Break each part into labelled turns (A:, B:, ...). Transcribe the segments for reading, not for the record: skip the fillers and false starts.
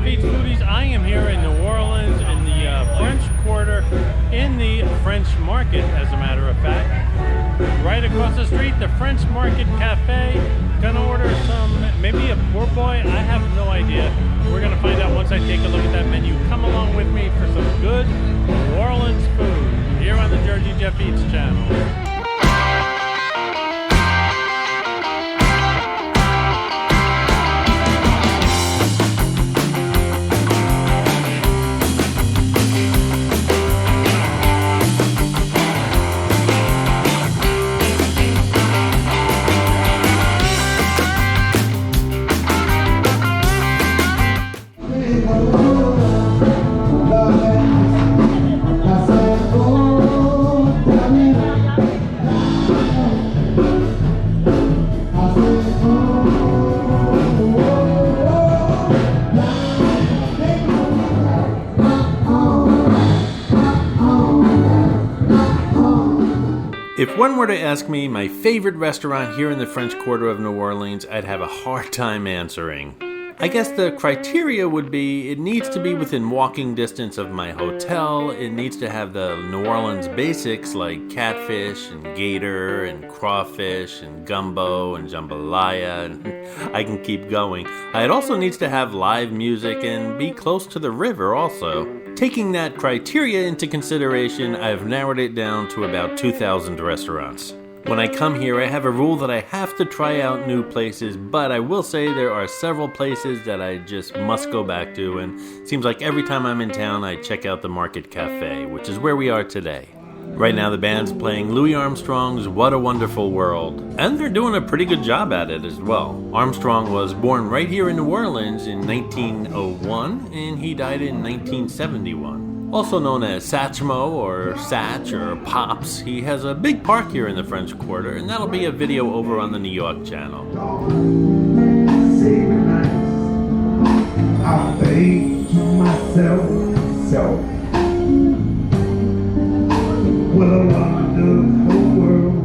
A: Jeff Eats Foodies. I am here in New Orleans in the French Quarter in the French Market, as a matter of fact. Right across the street, the French Market Cafe. Gonna order some, maybe a poor boy, I have no idea. We're gonna find out once I take a look at that menu. Come along with me for some good New Orleans food here on the Jersey Jeff Eats channel. If one were to ask me my favorite restaurant here in the French Quarter of New Orleans, I'd have a hard time answering. I guess the criteria would be it needs to be within walking distance of my hotel, it needs to have the New Orleans basics like catfish and gator and crawfish and gumbo and jambalaya, and I can keep going. It also needs to have live music and be close to the river also. Taking that criteria into consideration, I've narrowed it down to about 2,000 restaurants. When I come here, I have a rule that I have to try out new places, but I will say there are several places that I just must go back to, and it seems like every time I'm in town, I check out the Market Cafe, which is where we are today. Right now, the band's playing Louis Armstrong's What a Wonderful World, and they're doing a pretty good job at it as well. Armstrong was born right here in New Orleans in 1901, and he died in 1971. Also known as Satchmo or Satch or Pops, he has a big park here in the French Quarter, and that'll be a video over on the New Yawk channel. I think to myself, so what a wonderful world.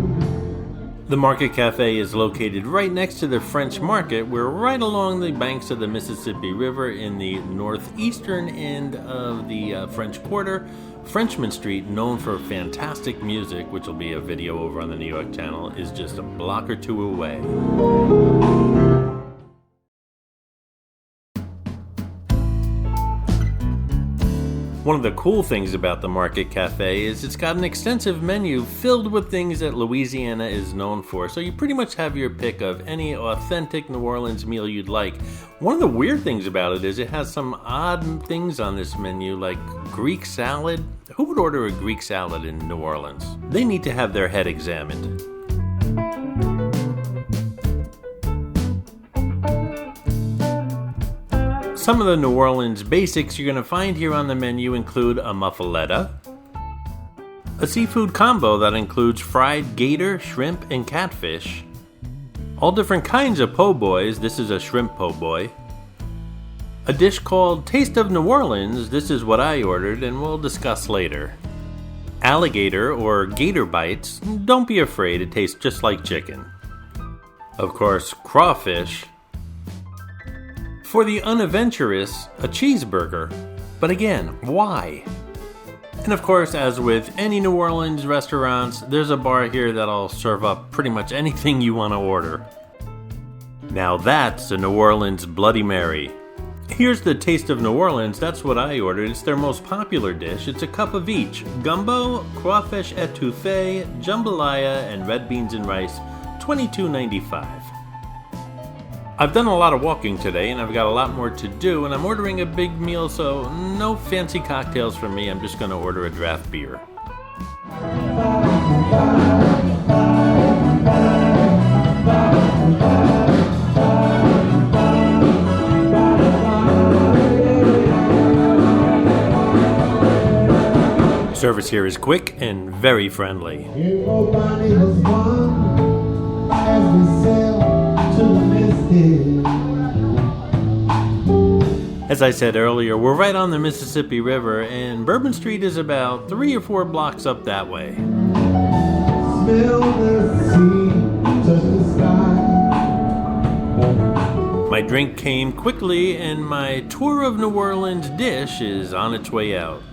A: The Market Cafe is located right next to the French Market. We're right along the banks of the Mississippi River in the northeastern end of the French Quarter. Frenchman Street, known for fantastic music, which will be a video over on the New Yawk channel, is just a block or two away. One of the cool things about the Market Cafe is it's got an extensive menu filled with things that Louisiana is known for, so you pretty much have your pick of any authentic New Orleans meal you'd like. One of the weird things about it is it has some odd things on this menu, like Greek salad. Who would order a Greek salad in New Orleans? They need to have their head examined. Some of the New Orleans basics you're going to find here on the menu include a muffaletta, a seafood combo that includes fried gator, shrimp, and catfish, all different kinds of po' boys. This is a shrimp po' boy, a dish called Taste of New Orleans. This is what I ordered and we'll discuss later. Alligator or gator bites. Don't be afraid, it tastes just like chicken. Of course, crawfish. For the unadventurous, a cheeseburger. But again, why? And of course, as with any New Orleans restaurants, there's a bar here that'll serve up pretty much anything you want to order. Now that's a New Orleans Bloody Mary. Here's the Taste of New Orleans. That's what I ordered. It's their most popular dish. It's a cup of each. Gumbo, crawfish etouffee, jambalaya, and red beans and rice, $22.95. I've done a lot of walking today and I've got a lot more to do, and I'm ordering a big meal, so no fancy cocktails for me. I'm just going to order a draft beer. Service here is quick and very friendly. As I said earlier, we're right on the Mississippi River, and Bourbon Street is about 3 or 4 blocks up that way. My My drink came quickly, and my tour of New Orleans dish is on its way out.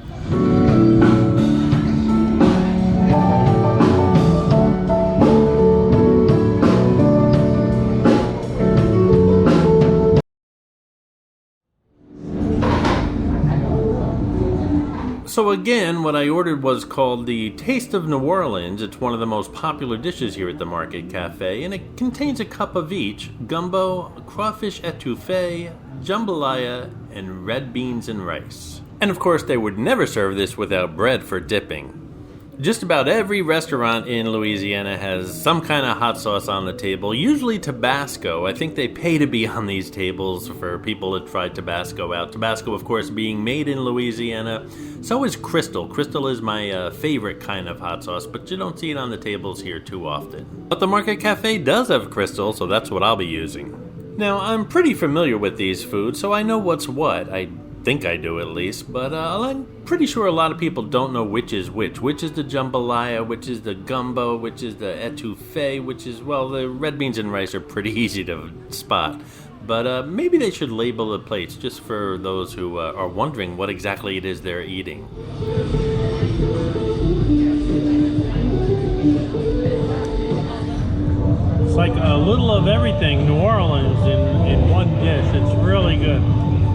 A: So again, what I ordered was called the Taste of New Orleans. It's one of the most popular dishes here at the Market Cafe, and it contains a cup of each: gumbo, crawfish etouffee, jambalaya, and red beans and rice. And of course, they would never serve this without bread for dipping. Just about every restaurant in Louisiana has some kind of hot sauce on the table, usually Tabasco. I think they pay to be on these tables for people to try Tabasco out. Tabasco, of course, being made in Louisiana. So is Crystal. Crystal is my favorite kind of hot sauce, but you don't see it on the tables here too often. But the Market Cafe does have Crystal, so that's what I'll be using. Now, I'm pretty familiar with these foods, so I know what's what. I think I do at least, but I'm pretty sure a lot of people don't know which is which. Which is the jambalaya, which is the gumbo, which is the etouffee, which is, well, the red beans and rice are pretty easy to spot. But maybe they should label the plates just for those who are wondering what exactly it is they're eating.
B: It's like a little of everything New Orleans in one dish. It's really good.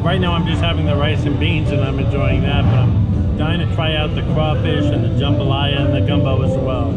B: Right now I'm just having the rice and beans and I'm enjoying that, but I'm dying to try out the crawfish and the jambalaya and the gumbo as well.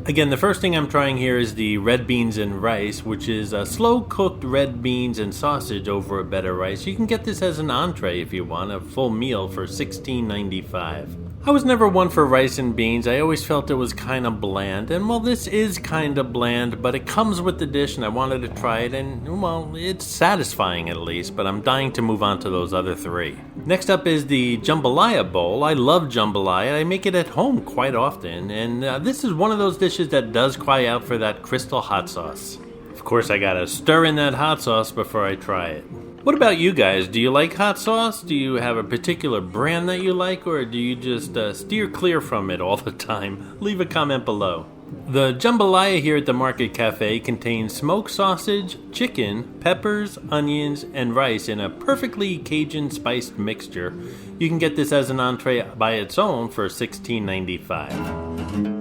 A: Again, the first thing I'm trying here is the red beans and rice, which is slow-cooked red beans and sausage over a bed of rice. You can get this as an entree if you want, a full meal for $16.95. I was never one for rice and beans. I always felt it was kind of bland, and well, this is kind of bland, but it comes with the dish and I wanted to try it, and well, it's satisfying at least, but I'm dying to move on to those other three. Next up is the jambalaya bowl. I love jambalaya. I make it at home quite often, and this is one of those dishes that does cry out for that Crystal hot sauce. Of course, I gotta stir in that hot sauce before I try it. What about you guys? Do you like hot sauce? Do you have a particular brand that you like, or do you just steer clear from it all the time? Leave a comment below. The jambalaya here at the Market Cafe contains smoked sausage, chicken, peppers, onions, and rice in a perfectly Cajun spiced mixture. You can get this as an entree by its own for $16.95.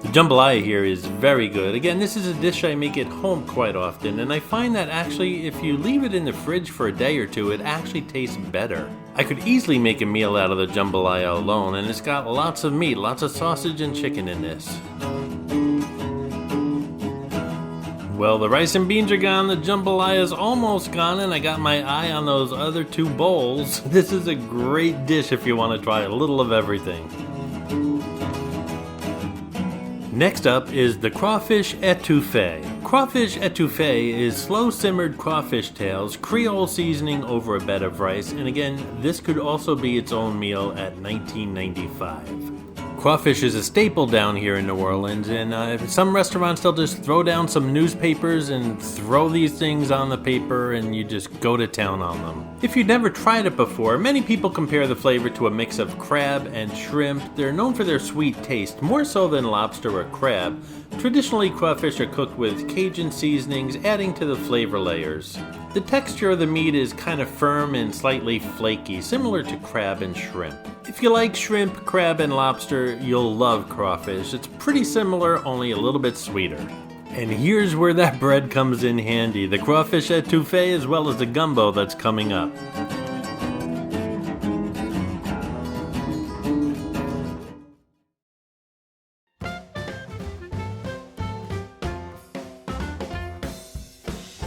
A: Jambalaya here is very good. Again, this is a dish I make at home quite often, and I find that actually if you leave it in the fridge for a day or two, it actually tastes better. I could easily make a meal out of the jambalaya alone, and it's got lots of meat, lots of sausage and chicken in this. Well, the rice and beans are gone, the jambalaya is almost gone, and I got my eye on those other two bowls. This is a great dish if you want to try a little of everything. Next up is the crawfish etouffee. Crawfish etouffee is slow-simmered crawfish tails, Creole seasoning over a bed of rice, and again, this could also be its own meal at $19.95. Crawfish is a staple down here in New Orleans, and some restaurants, they'll just throw down some newspapers and throw these things on the paper, and you just go to town on them. If you've never tried it before, many people compare the flavor to a mix of crab and shrimp. They're known for their sweet taste, more so than lobster or crab. Traditionally, crawfish are cooked with Cajun seasonings, adding to the flavor layers. The texture of the meat is kind of firm and slightly flaky, similar to crab and shrimp. If you like shrimp, crab, and lobster, you'll love crawfish. It's pretty similar, only a little bit sweeter. And here's where that bread comes in handy, the crawfish etouffee as well as the gumbo that's coming up.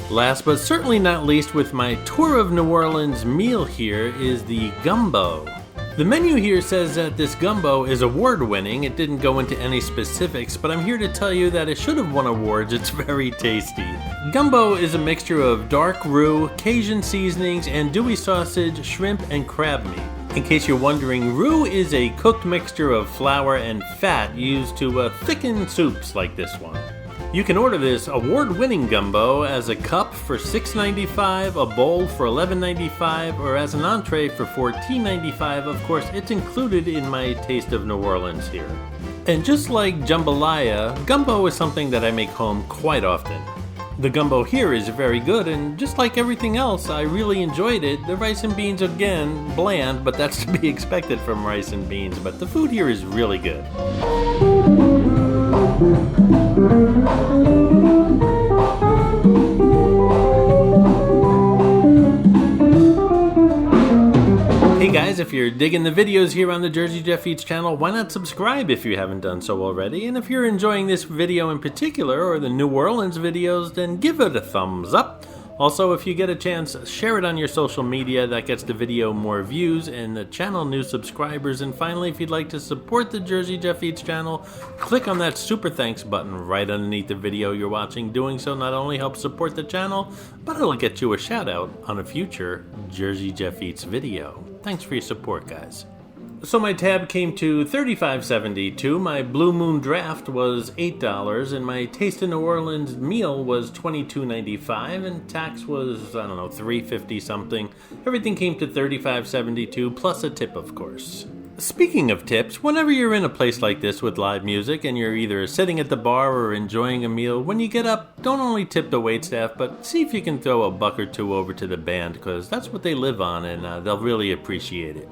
A: Last but certainly not least with my tour of New Orleans meal here is the gumbo. The menu here says that this gumbo is award-winning. It didn't go into any specifics, but I'm here to tell you that it should have won awards. It's very tasty. Gumbo is a mixture of dark roux, Cajun seasonings, andouille sausage, shrimp, and crab meat. In case you're wondering, roux is a cooked mixture of flour and fat used to thicken soups like this one. You can order this award-winning gumbo as a cup for $6.95, a bowl for $11.95, or as an entree for $14.95. Of course, it's included in my Taste of New Orleans here. And just like jambalaya, gumbo is something that I make home quite often. The gumbo here is very good, and just like everything else, I really enjoyed it. The rice and beans, again, bland, but that's to be expected from rice and beans. But the food here is really good. Hey guys, if you're digging the videos here on the Jersey Jeff Eats channel, why not subscribe if you haven't done so already? And if you're enjoying this video in particular, or the New Orleans videos, then give it a thumbs up. Also, if you get a chance, share it on your social media. That gets the video more views and the channel new subscribers. And finally, if you'd like to support the Jersey Jeff Eats channel, click on that super thanks button right underneath the video you're watching. Doing so not only helps support the channel, but it'll get you a shout out on a future Jersey Jeff Eats video. Thanks for your support, guys. So my tab came to $35.72, my Blue Moon draft was $8, and my Taste of New Orleans meal was $22.95, and tax was, I don't know, $3.50 something. Everything came to $35.72, plus a tip, of course. Speaking of tips, whenever you're in a place like this with live music and you're either sitting at the bar or enjoying a meal, when you get up, don't only tip the waitstaff, but see if you can throw a buck or two over to the band, because that's what they live on, and they'll really appreciate it.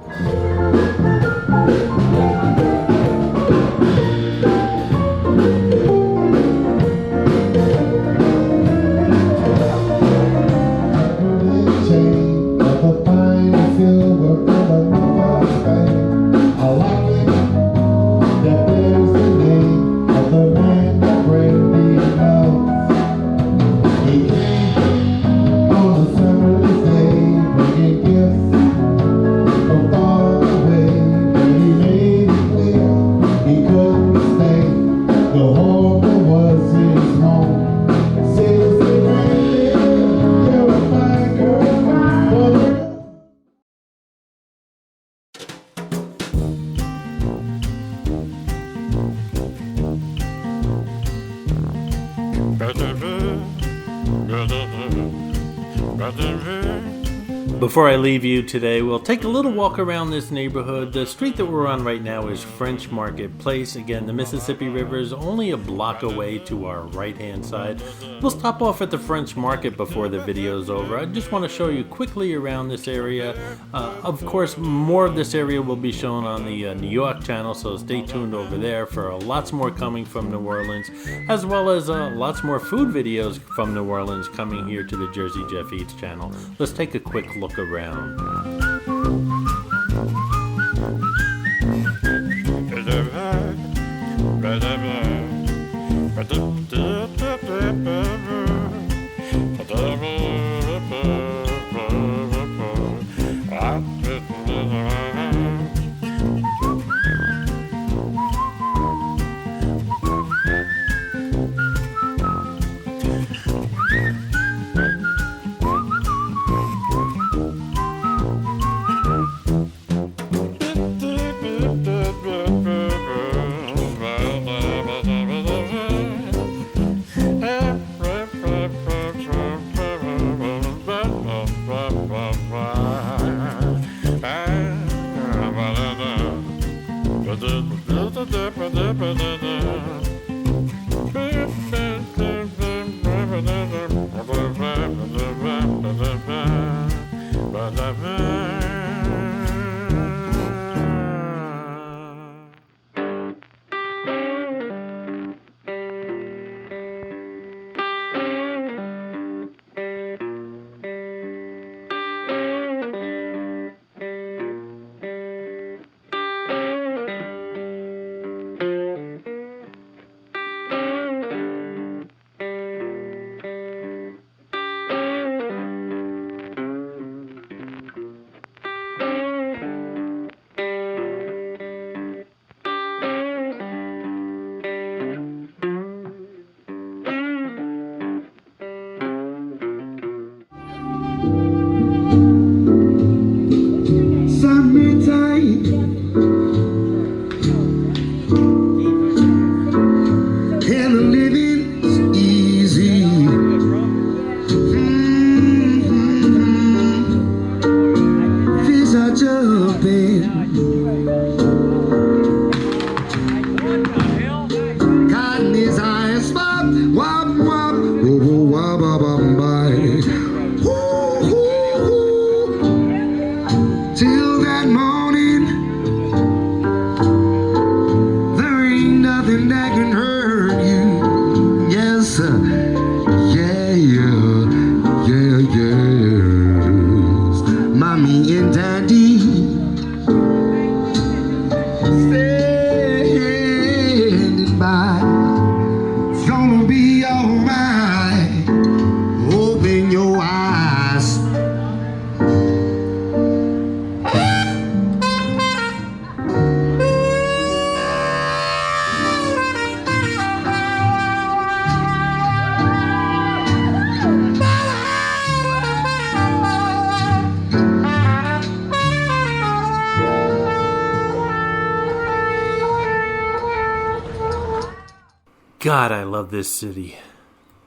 A: Before I leave you today, we'll take a little walk around this neighborhood. The street that we're on right now is French Market Place. Again, the Mississippi River is only a block away to our right-hand side. We'll stop off at the French Market before the video's over. I just want to show you quickly around this area. Of course, more of this area will be shown on the New York channel, so stay tuned over there for lots more coming from New Orleans, as well as lots more food videos from New Orleans coming here to the Jersey Jeff Eats channel. Let's take a quick look around. God, I love this city.